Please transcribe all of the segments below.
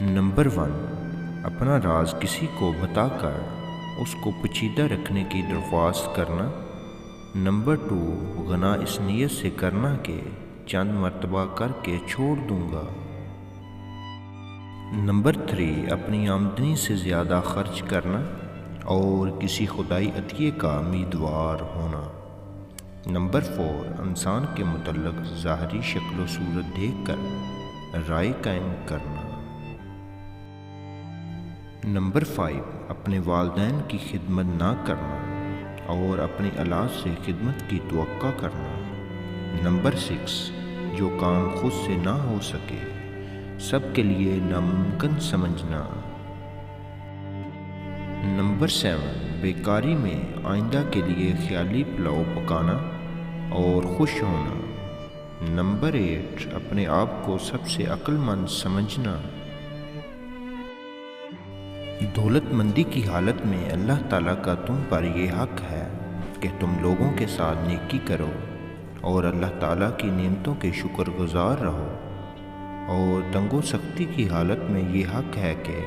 Number 1، اپنا راز کسی کو بتا کر اس کو پوشیدہ رکھنے کی درخواست کرنا۔ نمبر 2، غنا اس نیت سے کرنا کہ چند مرتبہ کر کے چھوڑ دوں گا۔ نمبر 3، اپنی آمدنی سے زیادہ خرچ کرنا اور کسی خدائی عطیے کا امیدوار ہونا۔ نمبر 4، انسان کے متعلق ظاہری شکل و صورت دیکھ کر رائے قائم کرنا۔ نمبر 5، اپنے والدین کی خدمت نہ کرنا اور اپنی اولاد سے خدمت کی توقع کرنا۔ نمبر 6، جو کام خود سے نہ ہو سکے سب کے لیے ناممکن سمجھنا۔ نمبر 7، بیکاری میں آئندہ کے لیے خیالی پلاؤ پکانا اور خوش ہونا۔ نمبر 8، اپنے آپ کو سب سے عقل مند سمجھنا۔ دولت مندی کی حالت میں اللہ تعالیٰ کا تم پر یہ حق ہے کہ تم لوگوں کے ساتھ نیکی کرو اور اللہ تعالیٰ کی نعمتوں کے شکر گزار رہو، اور تنگ و سختی کی حالت میں یہ حق ہے کہ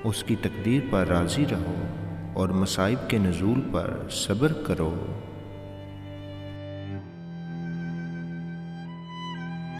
اس کی تقدیر پر راضی رہو اور مصائب کے نزول پر صبر کرو۔